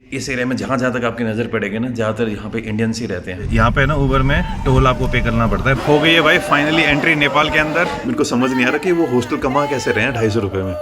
इस एरिया में जहाँ तक आपकी नज़र पड़ेगी ना, ज़्यादातर यहाँ पे इंडियंस ही रहते हैं। यहाँ पे ना उबर में टोल आपको पे करना पड़ता है। हो गई है भाई फाइनली एंट्री नेपाल के अंदर। मेरे को समझ नहीं आ रहा कि वो हॉस्टल कमा कैसे रहे हैं 250 रुपये में।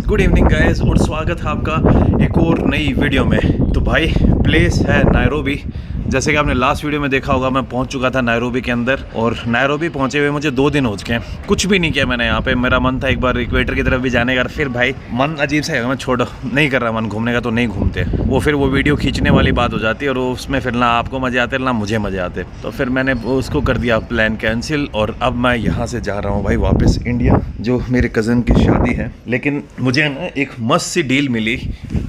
गुड इवनिंग गाइस और स्वागत है आपका एक और नई वीडियो में। तो भाई प्लेस है नायरोबी। जैसे कि आपने लास्ट वीडियो में देखा होगा, मैं पहुंच चुका था नायरोबी के अंदर और नायरोबी पहुंचे हुए मुझे 2 दिन हो चुके हैं। कुछ भी नहीं किया मैंने यहाँ पे। मेरा मन था एक बार इक्वेटर की तरफ भी जाने का, फिर भाई मन अजीब सा है, मैं छोड़ो नहीं कर रहा मन घूमने का, तो नहीं घूमते। वो फिर वो वीडियो खींचने वाली बात हो जाती है और उसमें फिर ना आपको मज़े आते ना मुझे मज़े आते। तो फिर मैंने उसको कर दिया प्लान कैंसिल और अब मैं यहाँ से जा रहा हूँ भाई वापस इंडिया, जो मेरे कज़न की शादी है। लेकिन मुझे ना एक मस्त सी डील मिली,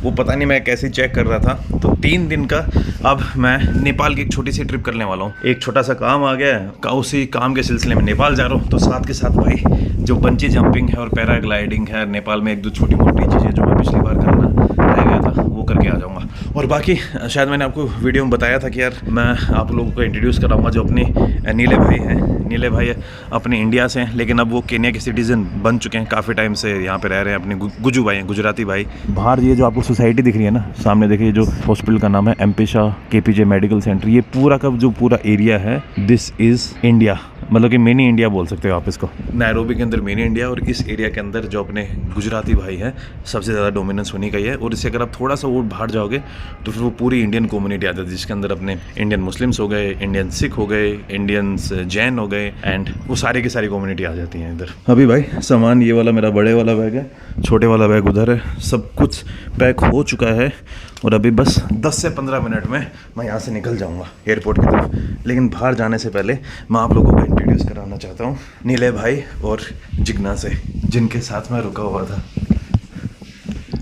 वो पता नहीं मैं कैसे चेक कर रहा था। तो 3 दिन का अब मैं नेपाल की एक छोटी सी ट्रिप करने वाला हूँ। एक छोटा सा काम आ गया है, उसी काम के सिलसिले में नेपाल जा रहा हूँ। तो साथ के साथ भाई जो बंची जंपिंग है और पैराग्लाइडिंग है नेपाल में, 1-2 छोटी मोटी चीज़ें जो मैं पिछली बार करना रह गया था वो करके आ जाऊँगा। और बाकी शायद मैंने आपको वीडियो में बताया था कि यार मैं आप लोगों को इंट्रोड्यूस कराऊँगा जो अपने नीले भाई हैं। नीले भाई अपने इंडिया से हैं, लेकिन अब वो केन्या के सिटीज़न बन चुके हैं, काफ़ी टाइम से यहाँ पे रह रहे हैं। अपने गुजू भाई हैं, गुजराती भाई। बाहर ये जो आपको सोसाइटी दिख रही है ना, सामने देखिए, जो हॉस्पिटल का नाम है एम्पिशा केपीजे मेडिकल सेंटर। ये पूरा का जो पूरा एरिया है, दिस इज़ इंडिया, मतलब कि मिनी इंडिया बोल सकते हो आप इसको। नायरोबी के अंदर मिनी इंडिया और इस एरिया के अंदर जो अपने गुजराती भाई हैं सबसे ज़्यादा डोमिनेंस होने का ही है। और इससे अगर आप थोड़ा सा और बाहर जाओगे तो फिर वो पूरी इंडियन कम्युनिटी आती है, जिसके अंदर अपने इंडियन मुस्लिम्स हो गए, इंडियन सिख हो गए, इंडियंस जैन हो गए, एंड वो सारी की सारी कम्युनिटी आ जाती है इधर। अभी भाई सामान ये वाला मेरा बड़े वाला बैग है, छोटे वाला बैग उधर है, सब कुछ पैक हो चुका है और अभी बस 10 से 15 मिनट में मैं यहाँ से निकल जाऊँगा एयरपोर्ट की तरफ। लेकिन बाहर जाने से पहले मैं आप लोगों को इंट्रोड्यूस कराना चाहता हूँ नीले भाई और जिग्ना से, जिनके साथ मैं रुका हुआ था।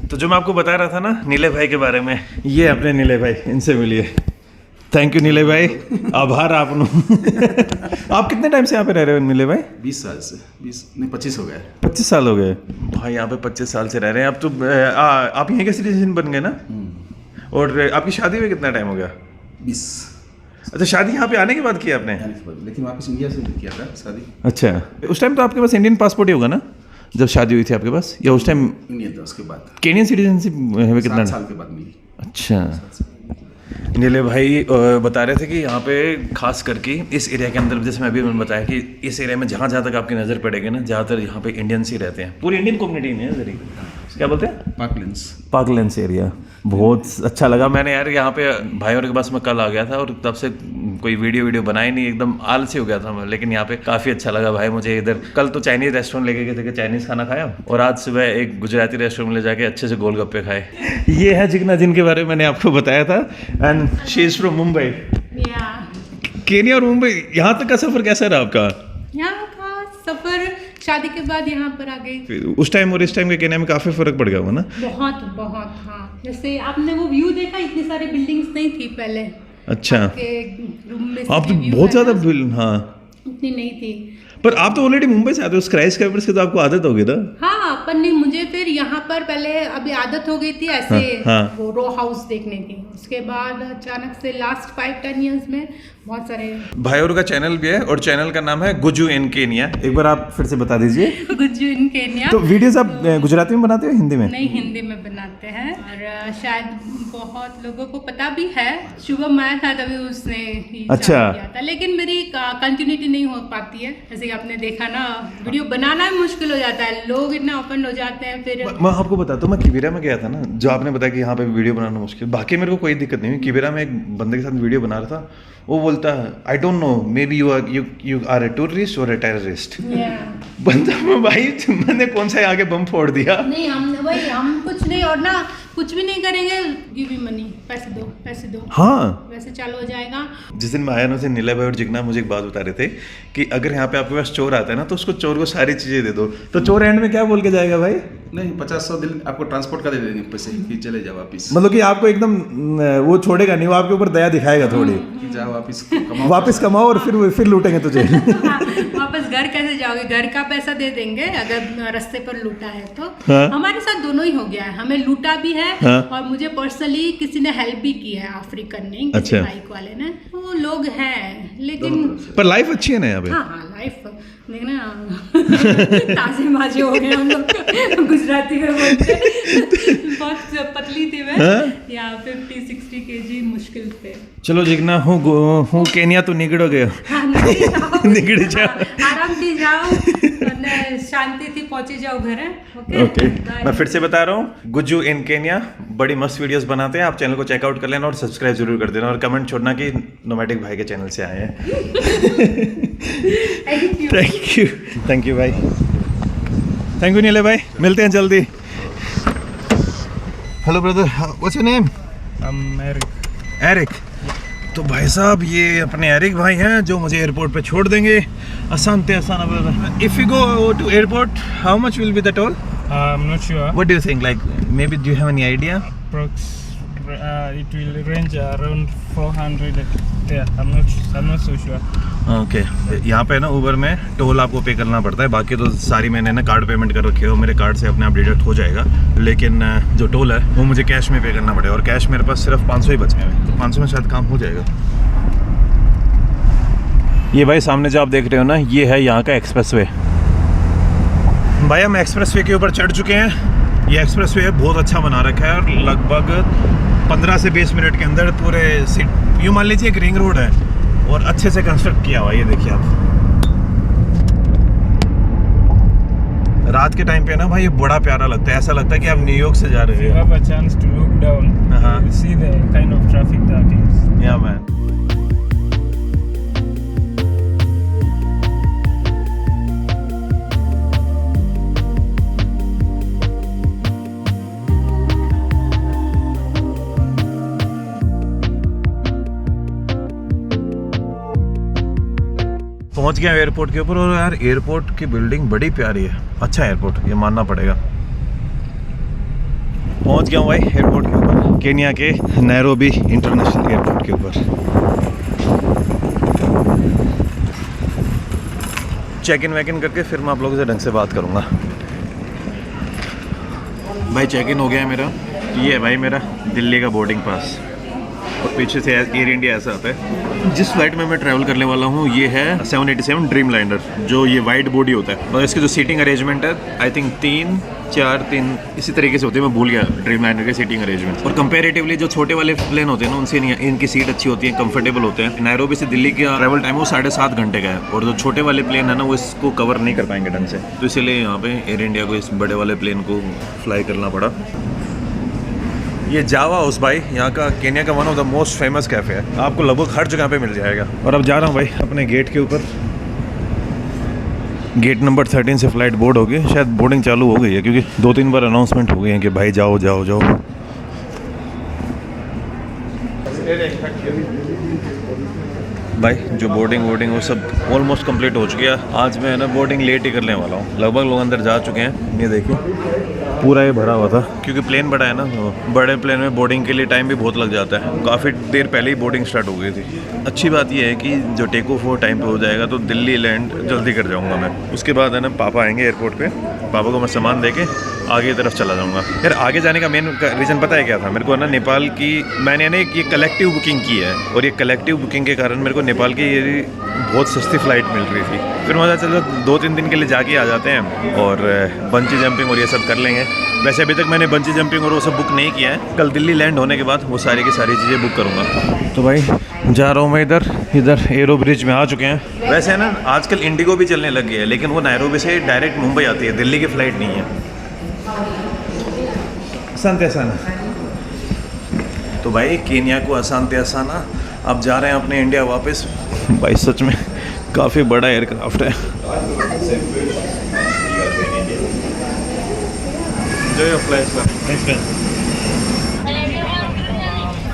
तो जो मैं आपको बता रहा था ना नीले भाई के बारे में, ये अपने नीले भाई, इनसे मिलिए। थैंक यू नीले भाई, आभार आप आप कितने टाइम से यहाँ पे रह रहे हो नीले भाई? 20 साल से, 25 हो गए। 25 साल हो गए भाई यहाँ पे, 25 साल से रह रहे हैं। अब तो आप यहीं के सिटीजन बन गए ना? और आपकी शादी हुई कितना टाइम हो गया? 20। अच्छा, शादी यहाँ पे आने के बाद किया आपने? लेकिन वापस इंडिया से किया था शादी। अच्छा, उस टाइम तो आपके पास इंडियन पासपोर्ट ही होगा ना जब शादी हुई थी आपके पास, या उस टाइम इंडियन था? उसके बाद केनियन सिटीजनशिप हमें कितना 7 साल के बाद मिली। अच्छा। नीले भाई बता रहे थे कि यहाँ पे खास करके इस एरिया के अंदर, जैसे मैं अभी मैंने बताया कि इस एरिया में जहाँ तक आपकी नज़र पड़ेगी ना, ज़्यादातर यहाँ पे इंडियंस ही रहते हैं। पूरी इंडियन कम्युनिटी नहीं है इधर ही। क्या बोलते हैं? पाकलेंस एरिया। बहुत अच्छा लगा। मैंने यार यहाँ पे भाइयों के पास मैं कल आ गया था और तब से कोई वीडियो बनाई नहीं, एकदम आलसी हो गया था मैं। लेकिन यहाँ पे काफ़ी अच्छा लगा भाई मुझे इधर। कल तो चाइनीज़ रेस्टोरेंट लेके गए थे कि चाइनीज़ खाना खाया, और आज सुबह एक गुजराती रेस्टोरेंट में ले जाके अच्छे से गोलगप्पे खाए। ये है जिग्ना, जिनके बारे में मैंने आपको बताया था, and she is from Mumbai. Kenya और मुंबई, यहाँ तक का सफ़र कैसा रहा आपका? यहाँ का सफ़र शादी के बाद यहाँ पर आ गई। उस टाइम और इस टाइम के केन्या में काफ़ी फ़र्क पड़ गया होगा ना? बहुत बहुत। हाँ, जैसे आपने वो व्यू देखा, इतनी सारी बिल्डिंग्स नहीं थी पहले। अच्छा, रूम में आप तो बहुत ज़्यादा हाँ उतनी नहीं थी। पर आप तो ऑलरेडी मुंबई से आते हो, स्काई स्क्रैपर्स की तो आपको आदत होगी ना? हाँ, पर नहीं, मुझे फिर यहाँ पर पहले अभी आदत हो गई थी ऐसे। हाँ। वो रो हाउस देखने की। उसके बाद अचानक से लास्ट 5-10 ईयर्स में बहुत सारे भाइयों का चैनल भी है और चैनल का नाम है गुजू इन केन्या। एक बार आप फिर से बता दीजिए। गुजू इन केन्या। तो वीडियोस आप गुजराती में बनाते हो हिंदी में? नहीं, हिंदी में बनाते हैं। और शायद बहुत लोगों को पता भी है, शुभम आया था तभी उसने ही अच्छा किया था। लेकिन मेरी कंटिन्यूटी नहीं हो पाती है। जैसे कि आपने देखा ना, वीडियो बनाना मुश्किल हो जाता है, लोग इतना ओपन हो जाते हैं। फिर मैं आपको बताता हूँ, मैं किबिरा में गया था ना, जो आपने बताया कि यहाँ पे वीडियो बनाना मुश्किल, बाकी मेरे को कोई दिक्कत नहीं हुई। किबिरा में एक बंदे के साथ वीडियो बना रहा था, वो बोलता है I don't know, maybe you are a tourist और ए टेररिस्ट। बंदा भाई मैंने कौन सा आगे बम फोड़ दिया? नहीं, हम कुछ नहीं, और ना कुछ भी नहीं करेंगे, गिव मी मनी, पैसे दो, हाँ वैसे चालू हो जाएगा। जिस दिन मैं आया ना, उसे नीला भाई और जिग्ना मुझे एक बात बता रहे थे कि अगर यहाँ पे आपके पास चोर आता है ना, तो उसको चोर को सारी चीजें दे दो। तो चोर एंड में क्या बोल के जाएगा भाई? नहीं, 50-100 दिन आपको ट्रांसपोर्ट का दे देंगे पैसे कि चले जाओ वापिस। मतलब कि आपको एकदम वो छोड़ेगा नहीं, वो आपके ऊपर दया दिखाएगा थोड़ी। जाओ वापिस कमाओ और फिर लूटेंगे तुझे। वापस घर कैसे जाओगे, घर का पैसा दे देंगे अगर रास्ते पर लूटा है तो। हाँ। हमारे साथ दोनों ही हो गया है, हमें लूटा भी है हाँ। और मुझे पर्सनली किसी ने हेल्प भी की है, अफ्रीकन ने, किसी अच्छा। बाइक वाले ने। वो लोग हैं लेकिन पर लाइफ अच्छी है ना यहाँ पे। हाँ हाँ लाइफ देखना ताजे माजे हो गए हम लोग गुजराती में बोलते हैं। बहुत पतली थी मैं, यहाँ 50-60 kg मुश्किल थे। चलो जिगना हूँ केन्या तो निकलो गए। हाँ, निकल जाओ, जाओ। आराम से जाओ, वरना शांति थी पहुंचे जाओ घर है। ओके मैं फिर से बता रहा हूँ, गुज्जू इन केन्या बड़ी मस्त वीडियोस बनाते हैं। आप चैनल को चेकआउट कर लेना और सब्सक्राइब जरूर कर देना और कमेंट छोड़ना कि नोमैटिक भाई के चैनल से आए हैं। थैंक यू भाई, थैंक यू नीले भाई, मिलते हैं जल्दी। Hello brother, what's your name? Eric. तो भाई साहब ये अपने एरिक भाई हैं जो मुझे एयरपोर्ट पे छोड़ देंगे आसान से आसान। Brother if you go to airport how much will be the toll? I'm not sure. What do you think? Like, maybe do you have any idea? Approx, it will range around 400 there. I'm not so sure. Okay यहाँ पे ना उबर में toll आपको पे करना पड़ता है, बाकी तो सारी मैंने ना कार्ड पेमेंट कर रखी है, मेरे कार्ड से अपने आप डिडक्ट हो जाएगा, लेकिन जो टोल है वो मुझे कैश में पे करना पड़ेगा और कैश मेरे पास सिर्फ 500 ही बचे हैं, तो 500 में शायद काम हो जाएगा। ये भाई सामने जो आप देख रहे हो ना, ये है यहाँ का एक्सप्रेसवे। भाई हम एक्सप्रेसवे के ऊपर चढ़ चुके हैं। ये एक्सप्रेसवे बहुत अच्छा बना रखा है और लगभग 15 से 20 मिनट के अंदर पूरे यूँ मान लीजिए एक रिंग रोड है और अच्छे से कंस्ट्रक्ट किया हुआ है। ये देखिए आप, रात के टाइम पे ना भाई ये बड़ा प्यारा लगता है, ऐसा लगता है कि आप न्यूयॉर्क से जा रहे You हो। have a chance to look down. Uh-huh. You see the kind of traffic that is. या मैन, पहुंच गया एयरपोर्ट के ऊपर। और यार एयरपोर्ट की बिल्डिंग बड़ी प्यारी है, अच्छा एयरपोर्ट, ये मानना पड़ेगा। पहुंच गया हूँ भाई एयरपोर्ट के ऊपर, केन्या के नैरोबी इंटरनेशनल एयरपोर्ट के ऊपर। चेक इन करके फिर मैं आप लोगों से ढंग से बात करूँगा। भाई चेक इन हो गया है मेरा। ये है भाई मेरा दिल्ली का बोर्डिंग पास और पीछे से एयर इंडिया ऐसा आता है। जिस फ्लाइट में मैं ट्रैवल करने वाला हूँ ये है 787 ड्रीम लाइनर, जो ये वाइड बॉडी होता है और इसकी जो सीटिंग अरेंजमेंट है आई थिंक 3-4-3 इसी तरीके से होती है, मैं भूल गया ड्रीम लाइनर के सीटिंग अरेंजमेंट। और कंपैरेटिवली जो छोटे वाले प्लेन होते हैं ना उनसे नहीं, इनकी सीट अच्छी होती है, कंफर्टेबल होते हैं। नैरोबी से दिल्ली का ट्रैवल टाइम वो 7.5 घंटे का है और जो छोटे वाले प्लेन है ना वो इसको कवर नहीं कर पाएंगे ढंग से, तो इसीलिए यहाँ पे एयर इंडिया को इस बड़े वाले प्लेन को फ्लाई करना पड़ा। ये जावा हाउस भाई यहाँ का केन्या का one of the most famous cafe है, आपको लगभग हर जगह पे मिल जाएगा। और अब जा रहा हूँ भाई अपने गेट के ऊपर। गेट नंबर 13 से फ़्लाइट बोर्ड होगी, शायद बोर्डिंग चालू हो गई है क्योंकि 2-3 बार अनाउंसमेंट हो गई है कि भाई जाओ जाओ जाओ। भाई जो बोर्डिंग वो सब ऑलमोस्ट कंप्लीट हो चुकी है। आज मैं ना बोर्डिंग लेट ही करने वाला हूँ, लगभग लोग अंदर जा चुके हैं। ये देखिए पूरा ये भरा हुआ था क्योंकि प्लेन बड़ा है ना, तो बड़े प्लेन में बोर्डिंग के लिए टाइम भी बहुत लग जाता है। काफ़ी देर पहले ही बोर्डिंग स्टार्ट हो गई थी। अच्छी बात ये है कि जो टेक ऑफ वो टाइम पे हो जाएगा तो दिल्ली लैंड जल्दी कर जाऊँगा मैं। उसके बाद है ना पापा आएंगे एयरपोर्ट पे, पापा को मैं सामान दे के आगे की तरफ चला जाऊँगा। यार आगे जाने का मेन रीज़न पता है क्या था? मेरे को ना नेपाल की मैंने ना ये कलेक्टिव बुकिंग की है और ये कलेक्टिव बुकिंग के कारण मेरे को नेपाल की ये बहुत सस्ती फ़्लाइट मिल रही थी। फिर मज़ा चलो 2-3 दिन के लिए जाके आ जाते हैं और बंची जंपिंग और ये सब कर लेंगे। वैसे अभी तक मैंने बंची जंपिंग और वो सब बुक नहीं किया है, कल दिल्ली लैंड होने के बाद वो सारी की सारी चीज़ें बुक करूँगा। तो भाई जा रहा हूँ मैं इधर एरो ब्रिज में आ चुके हैं। वैसे है ना आजकल इंडिगो भी चलने लग गई है, लेकिन वो नैरोबी से डायरेक्ट मुंबई आती है, दिल्ली की फ़्लाइट नहीं है। आसान तो भाई केन्या को आसान आसाना, अब जा रहे हैं अपने इंडिया वापस। भाई सच में काफ़ी बड़ा एयरक्राफ्ट है।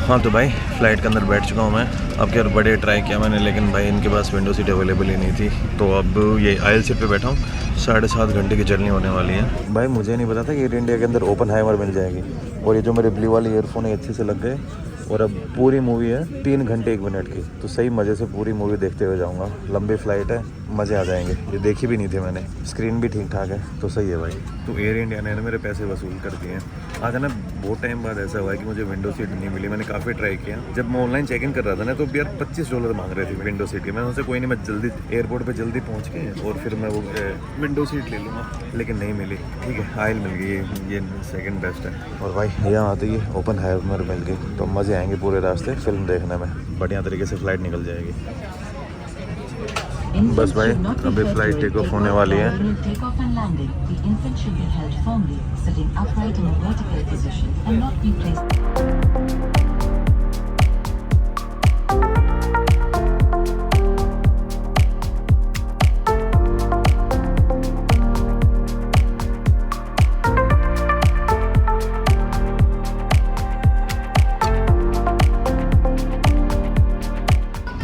हाँ तो भाई फ़्लाइट के अंदर बैठ चुका हूँ मैं। अब यार बड़े ट्राई किया मैंने, लेकिन भाई इनके पास विंडो सीट अवेलेबल ही नहीं थी, तो अब ये आयल सीट पे बैठा हूँ। 7.5 घंटे की जर्नी होने वाली है। भाई मुझे नहीं पता था कि एयर इंडिया के अंदर ओपन हाइमर मिल जाएगी। और ये जो मेरे ब्लू वाले ईयरफोन है अच्छे से लग गए। और अब पूरी मूवी है 3 घंटे 1 मिनट की, तो सही मज़े से पूरी मूवी देखते हुए जाऊँगा। लंबी फ़्लाइट है मज़े आ जाएंगे। ये देखी भी नहीं थी मैंने, स्क्रीन भी ठीक ठाक है तो सही है भाई। तो एयर इंडिया ने मेरे पैसे वसूल कर दिए हैं। आज है ना बहुत टाइम बाद ऐसा हुआ है कि मुझे विंडो सीट नहीं मिली। मैंने काफ़ी ट्राई किया। जब मैं ऑनलाइन चेक इन कर रहा था ना तो यार $25 मांग रहे थे विंडो सीट के। मैंने सोचा कोई नहीं, मैं जल्दी एयरपोर्ट पर जल्दी पहुँच के और फिर मैं वो विंडो सीट ले लूँगा, लेकिन नहीं मिली। ठीक है, आयल मिल गई, ये सेकंड बेस्ट है। और भाई यहाँ आते ही ओपन हैमर मिल गई तो मज़े आएंगे पूरे रास्ते फिल्म देखने में। बढ़िया तरीके से फ़्लाइट निकल जाएगी। बस भाई अभी फ्लाइट टेक ऑफ होने वाली है।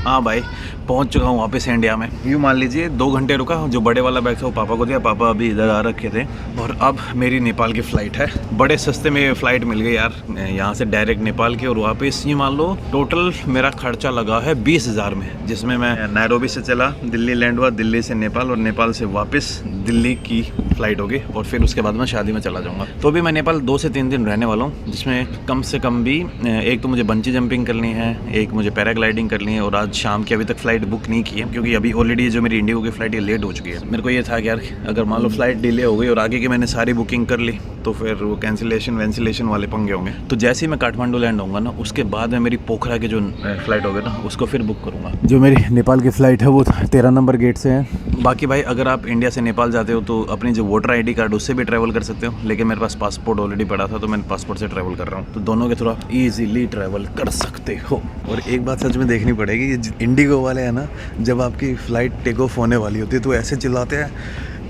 हाँ भाई पहुंच चुका हूँ वापस इंडिया में। यूँ मान लीजिए 2 घंटे रुका। जो बड़े वाला बैग था वो पापा को दिया, पापा अभी इधर आ रखे थे। और अब मेरी नेपाल की फ़्लाइट है। बड़े सस्ते में फ़्लाइट मिल गई यार, यहाँ से डायरेक्ट नेपाल की। और वापस ये मान लो टोटल मेरा खर्चा लगा है 20,000 में, जिसमें मैं नैरोबी से चला, दिल्ली लैंड हुआ, दिल्ली से नेपाल और नेपाल से वापस दिल्ली की फ़्लाइट होगी। और फिर उसके बाद मैं शादी में चला जाऊँगा। तो अभी मैं नेपाल 2 से 3 दिन रहने वाला हूँ, जिसमें कम से कम भी एक तो मुझे बंची जंपिंग करनी है, एक मुझे पैराग्लाइडिंग करनी है। और आज शाम की अभी तक फ़्लाइट बुक नहीं की है क्योंकि अभी ऑलरेडी जो मेरी इंडिगो की फ़्लाइट ये लेट हो चुकी है। मेरे को ये था कि यार अगर मान लो फ़्लाइट डिले हो गई और आगे की मैंने सारी बुकिंग कर ली तो फिर वो कैंसिलेशन वाले पंगे होंगे। तो जैसे ही मैं काठमांडू लैंड होऊंगा ना, उसके बाद में मेरी पोखरा की जो फ़्लाइट होगी ना उसको फिर बुक करूँगा। जो मेरी नेपाल की फ़्लाइट है वो 13 नंबर गेट से है। बाकी भाई अगर आप इंडिया से नेपाल जाते हो तो अपनी जो वोटर ID कार्ड उससे भी ट्रैवल कर सकते हो, लेकिन मेरे पास पासपोर्ट ऑलरेडी पड़ा था तो मैं पासपोर्ट से ट्रैवल कर रहा हूँ। तो दोनों के थोड़ा ईजीली ट्रैवल कर सकते हो। और एक बात सच में देखनी पड़ेगी, ये इंडिगो वाले हैं ना, जब आपकी फ़्लाइट टेक ऑफ होने वाली होती है तो ऐसे चिल्लाते हैं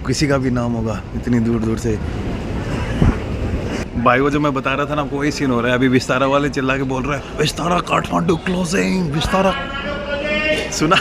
किसी का भी नाम होगा इतनी दूर दूर से। भाई वो जो मैं बता रहा था ना आपको, वही सीन हो रहा है। अभी विस्तारा वाले चिल्ला के बोल रहे हैं विस्तारा काठमांडू क्लोजिंग, विस्तारा। सुना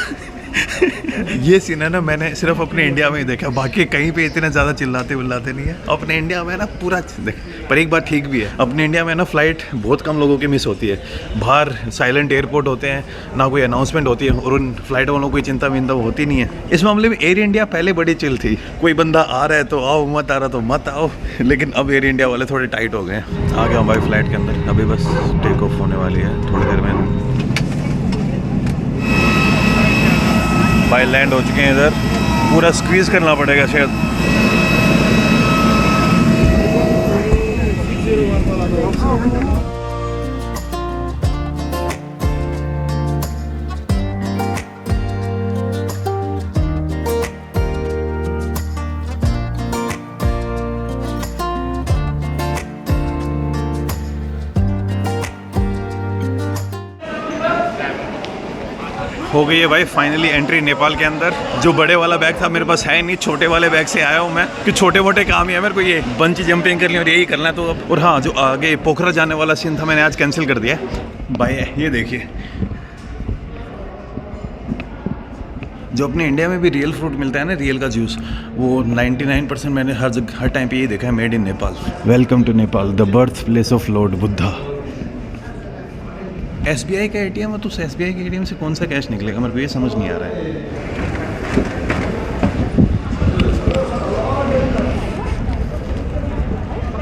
ये सीन है ना, मैंने सिर्फ अपने इंडिया में ही देखा, बाकी कहीं पे इतने ज़्यादा चिल्लाते नहीं है। अपने इंडिया में ना पूरा देख, पर एक बात ठीक भी है, अपने इंडिया में ना फ़्लाइट बहुत कम लोगों की मिस होती है। बाहर साइलेंट एयरपोर्ट होते हैं, ना कोई अनाउंसमेंट होती है और उन फ्लाइट वालों को कोई चिंता विंता होती नहीं है। इस मामले में एयर इंडिया पहले बड़ी चिल थी, कोई बंदा आ रहा है तो आओ, मत आ रहा तो मत आओ। लेकिन अब एयर इंडिया वाले थोड़े टाइट हो गए हैं। आ गया भाई फ्लाइट के अंदर, अभी बस टेक ऑफ होने वाली है थोड़ी देर में। भाई लैंड हो चुके हैं इधर, पूरा स्क्वीज़ करना पड़ेगा शायद। हो गई है भाई फाइनली एंट्री नेपाल के अंदर। जो बड़े वाला बैग था मेरे पास है नहीं, छोटे वाले बैग से आया हूँ मैं कि छोटे मोटे काम ही है मेरे को, ये बंची जंपिंग करनी और यही करना है तो अब। और हाँ, जो आगे पोखरा जाने वाला सीन था मैंने आज कैंसिल कर दिया भाई। ये देखिए, जो अपने इंडिया में भी रियल फ्रूट मिलता है ना, रियल का जूस, वो 99% मैंने हर टाइम पे यही देखा है, made in Nepal. Welcome to Nepal, the birth place of lord Buddha. SBI का ATM है तो SBI के ATM से कौन सा कैश निकलेगा, मेरे को ये समझ नहीं आ रहा है।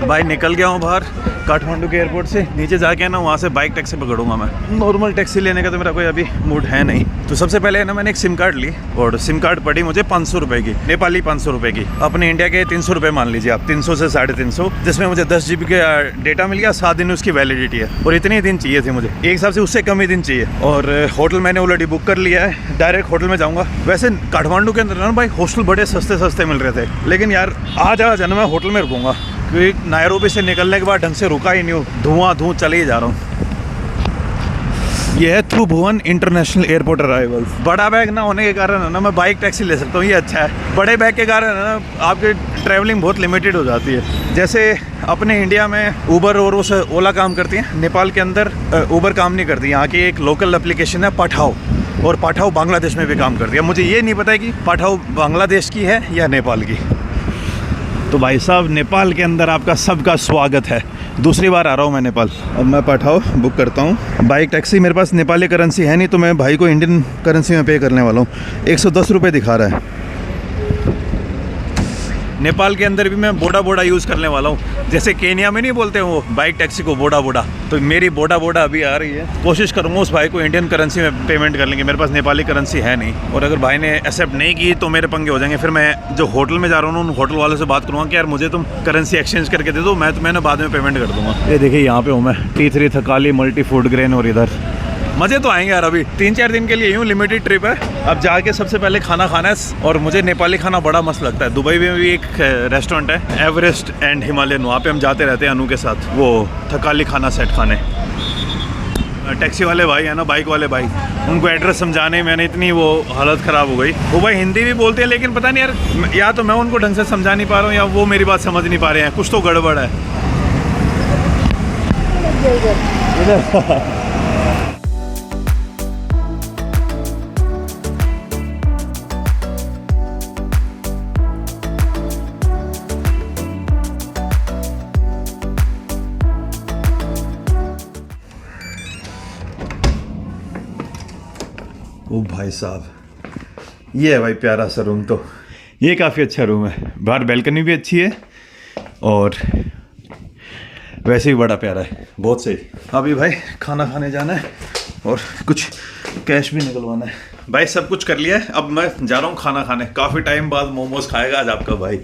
भाई निकल गया हूँ बाहर काठमांडू के एयरपोर्ट से। नीचे जाके ना वहाँ से बाइक टैक्सी पकड़ूंगा मैं। नॉर्मल टैक्सी लेने का तो मेरा कोई अभी मूड है नहीं। तो सबसे पहले ना मैंने एक सिम कार्ड ली और सिम कार्ड पड़ी मुझे 500 रुपये की, नेपाली 500 रुपये की। अपने इंडिया के 300 रुपये मान लीजिए आप, 300 से 350, जिसमें मुझे 10 GB का डेटा मिल गया, 7 दिन उसकी वैलिडिटी है। और इतने दिन चाहिए थे मुझे, एक हिसाब से उससे कम ही दिन चाहिए। और होटल मैंने ऑलरेडी बुक कर लिया है, डायरेक्ट होटल में जाऊँगा। वैसे काठमांडू के अंदर ना भाई हॉस्टल बड़े सस्ते मिल रहे थे, लेकिन यार आज जाना मैं होटल में रुकूंगा क्योंकि नायरोबी से निकलने के बाद ढंग से रुका ही नहीं हूँ, धुआं चले ही जा रहा हूँ। यह है त्रिभुवन इंटरनेशनल एयरपोर्ट अराइवल। बड़ा बैग ना होने के कारण है ना मैं बाइक टैक्सी ले सकता हूँ, ये अच्छा है। बड़े बैग के कारण है ना आपकी ट्रैवलिंग बहुत लिमिटेड हो जाती है। जैसे अपने इंडिया में ऊबर और उस ओला काम करती है, नेपाल के अंदर ऊबर काम नहीं करती। यहाँ की एक लोकल एप्लीकेशन है पठाओ, और पठाओ बांग्लादेश में भी काम करती है। मुझे ये नहीं पता है कि पठाओ बांग्लादेश की है या नेपाल की। तो भाई साहब नेपाल के अंदर आपका सबका स्वागत है। दूसरी बार आ रहा हूँ मैं नेपाल। अब मैं पठाओ बुक करता हूँ बाइक टैक्सी। मेरे पास नेपाली करेंसी है नहीं तो मैं भाई को इंडियन करेंसी में पे करने वाला हूँ। 110 रुपये दिखा रहा है। नेपाल के अंदर भी मैं बोडा बोडा यूज़ करने वाला हूँ। जैसे केनिया में नहीं बोलते हैं वो बाइक टैक्सी को बोडा बोडा, तो मेरी बोडा बोडा अभी आ रही है। कोशिश करूँगा उस भाई को इंडियन करेंसी में पेमेंट कर लेंगे, मेरे पास नेपाली करेंसी है नहीं। और अगर भाई ने एक्सेप्ट नहीं की तो मेरे पंगे हो जाएंगे। फिर मैं जो होटल में जा रहा हूँ उन होटल वालों से बात करूँगा कि यार मुझे तुम करेंसी एक्सचेंज करके दे दो, मैंने बाद में पेमेंट कर दूँगा। ये देखिए यहाँ पे हूँ मैं, T3 Thakali multi food grain. और इधर मज़े तो आएंगे यार। अभी 3-4 दिन के लिए यूँ लिमिटेड ट्रिप है। अब जाके सबसे पहले खाना खाना है, और मुझे नेपाली खाना बड़ा मस्त लगता है। दुबई में भी एक रेस्टोरेंट है एवरेस्ट एंड हिमालयन, वहाँ पे हम जाते रहते हैं अनु के साथ, वो थकाली खाना सेट खाने। टैक्सी वाले भाई है ना, बाइक वाले भाई, उनको एड्रेस समझाने मैंने इतनी वो हालत ख़राब हो गई। वो भाई हिंदी भी बोलते हैं, लेकिन पता नहीं यार, या तो मैं उनको ढंग से समझा नहीं पा रहा हूँ या वो मेरी बात समझ नहीं पा रहे हैं, कुछ तो गड़बड़ है। ओ भाई साहब, ये है भाई प्यारा सा रूम। तो ये काफ़ी अच्छा रूम है, बाहर बैल्कनी भी अच्छी है और वैसे भी बड़ा प्यारा है, बहुत सही। अभी भाई खाना खाने जाना है और कुछ कैश भी निकलवाना है। भाई सब कुछ कर लिया है, अब मैं जा रहा हूँ खाना खाने। काफ़ी टाइम बाद मोमोज खाएगा आज आपका भाई।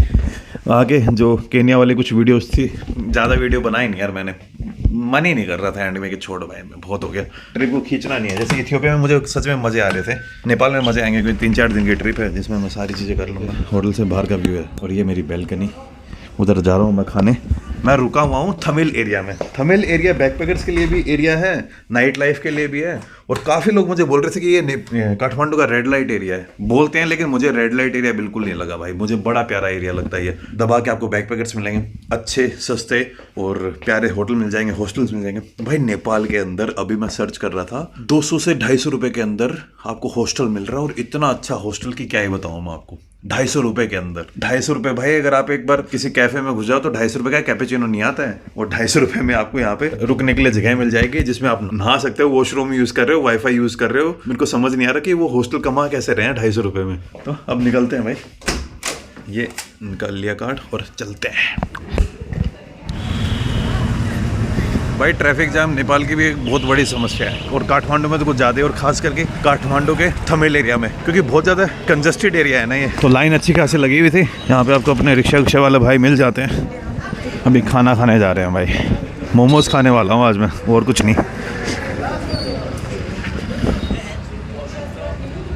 आगे जो केनिया वाली कुछ वीडियोस थी, ज़्यादा वीडियो बनाई नहीं यार मैंने, मन ही नहीं कर रहा था एंड में कि छोड़ो भाई बहुत हो गया, ट्रिप को खींचना नहीं है। जैसे इथियोपिया में मुझे सच में मज़े आ रहे थे, नेपाल में मज़े आएंगे क्योंकि 3-4 दिन की ट्रिप है जिसमें मैं सारी चीज़ें कर लूँगा। होटल से बाहर का व्यू है और ये मेरी बैल्कनी, उधर जा रहा हूँ मैं खाने। मैं रुका हुआ हूँ थमिल एरिया में। थमिल एरिया बैकपैकर्स के लिए भी एरिया है, नाइट लाइफ के लिए भी है। और काफ़ी लोग मुझे बोल रहे थे कि ये काठमांडू का रेड लाइट एरिया है बोलते हैं, लेकिन मुझे रेड लाइट एरिया बिल्कुल नहीं लगा भाई। मुझे बड़ा प्यारा एरिया लगता है ये। दबा के आपको बैकपैकर्स मिलेंगे, अच्छे सस्ते और प्यारे होटल मिल जाएंगे, हॉस्टल्स मिल जाएंगे। भाई नेपाल के अंदर अभी मैं सर्च कर रहा था, 200 से 250 रुपये के अंदर आपको हॉस्टल मिल रहा है। और इतना अच्छा हॉस्टल की क्या ही बताऊँ मैं आपको, 250 रुपये के अंदर। 250 रुपये भाई, अगर आप एक बार किसी कैफे में घुस जाओ तो 250 रुपये का कैपेचिनो नहीं आता है। और 250 रुपये में आपको यहाँ पे रुकने के लिए जगह मिल जाएगी जिसमें आप नहा सकते हो, वॉशरूम यूज कर रहे हो, वाईफाई यूज कर रहे हो। मेरे को समझ नहीं आ रहा कि वो हॉस्टल कमा कैसे रहे हैं 250 रुपये में। तो अब निकलते हैं भाई, ये निकाल लिया कार्ड और चलते हैं। भाई ट्रैफिक जाम नेपाल की भी एक बहुत बड़ी समस्या है और काठमांडू में तो कुछ ज़्यादा है, और खास करके काठमांडू के थमिल एरिया में, क्योंकि बहुत ज़्यादा कंजस्टेड एरिया है ना ये। तो लाइन अच्छी खासी लगी हुई थी। यहाँ पे आपको अपने रिक्शा वाले भाई मिल जाते हैं। अभी खाना खाने जा रहे हैं भाई, मोमोज खाने वाला हूँ आज मैं, और कुछ नहीं।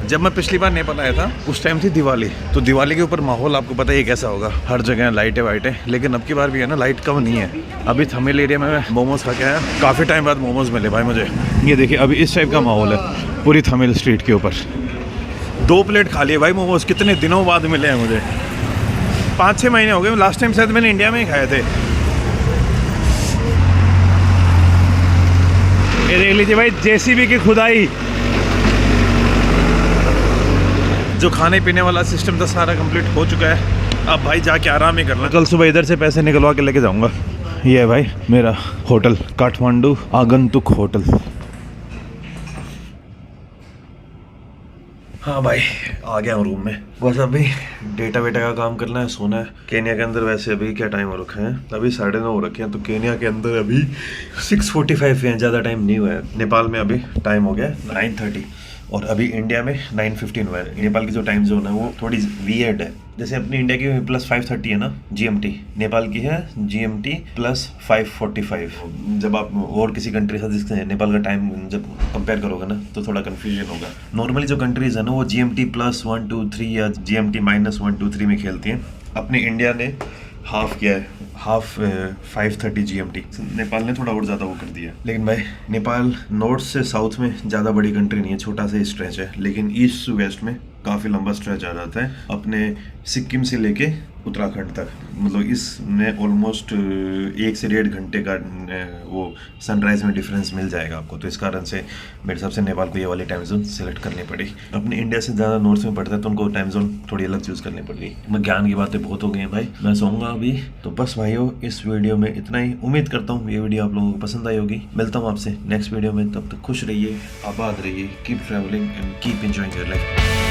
जब मैं पिछली बार नेपाल आया था उस टाइम थी दिवाली, तो दिवाली के ऊपर माहौल आपको पता ही कैसा होगा, हर जगह लाइटें वाइटें। लेकिन अब की बार भी है ना, लाइट कम नहीं है। अभी थमिल एरिया में मैं मोमोज खा के आया, काफ़ी टाइम बाद मोमोज मिले भाई मुझे। ये देखिए अभी इस टाइप का माहौल है पूरी थमिल स्ट्रीट के ऊपर। 2 प्लेट खा लिए भाई मोमोज, कितने दिनों बाद मिले हैं मुझे, 5-6 महीने हो गए। लास्ट टाइम शायद मैंने इंडिया में ही खाए थे। ये देख लीजिए भाई, JCB की खुदाई। जो खाने पीने वाला सिस्टम था सारा कंप्लीट हो चुका है। अब भाई जाके आराम ही करना, कल सुबह इधर से पैसे निकलवा के लेके जाऊंगा। ये है भाई मेरा होटल, काठमांडू आगंतुक होटल। हाँ भाई आ गया हूँ रूम में। बस अभी डेटा वेटा का काम करना है, सोना है। केनिया के अंदर वैसे अभी क्या टाइम हो रखा है, अभी 9:30 हो रखे हैं। तो केनिया के अंदर अभी 6:45 है, ज़्यादा टाइम नहीं हुआ है। नेपाल में अभी टाइम हो गया 9:30 और अभी इंडिया में 9:15 हुआ है। नेपाल की जो टाइम जोन है वो थोड़ी वियर्ड है। जैसे अपनी इंडिया की +5:30 है ना GMT, नेपाल की है GMT +5:45। जब आप और किसी कंट्री से जिससे नेपाल का टाइम जब कंपेयर करोगे ना तो थोड़ा कन्फ्यूजन होगा। नॉर्मली जो कंट्रीज है ना वो GMT +1, 2, 3 या GMT -1, 2, 3 में खेलती हैं। अपनी इंडिया ने हाफ किया है, हाफ 5:30 GMT। नेपाल ने थोड़ा और ज़्यादा वो कर दिया। लेकिन भाई नेपाल नॉर्थ से साउथ में ज़्यादा बड़ी कंट्री नहीं है, छोटा सा स्ट्रेच है। लेकिन ईस्ट से वेस्ट में काफ़ी लंबा स्ट्रेच आ जाता है, अपने सिक्किम से लेके उत्तराखंड तक। मतलब इसमें ऑलमोस्ट 1 से 1.5 घंटे का वो सनराइज में डिफरेंस मिल जाएगा आपको। तो इस कारण से मेरे हिसाब से नेपाल को ये वाली टाइम जोन सेलेक्ट करनी पड़ी। अपने इंडिया से ज़्यादा नॉर्थ में पड़ता है तो उनको टाइम जोन थोड़ी अलग चूज़ करनी पड़ेगी। मैं ज्ञान की बातें बहुत हो गई हैं भाई, मैं सोऊंगा अभी। तो बस भाइयों इस वीडियो में इतना ही। उम्मीद करता हूँ ये वीडियो आप लोगों को पसंद आई होगी। मिलता हूँ आपसे नेक्स्ट वीडियो में, तब तक खुश रहिए, आबाद रहिए, keep travelling and keep enjoying your life.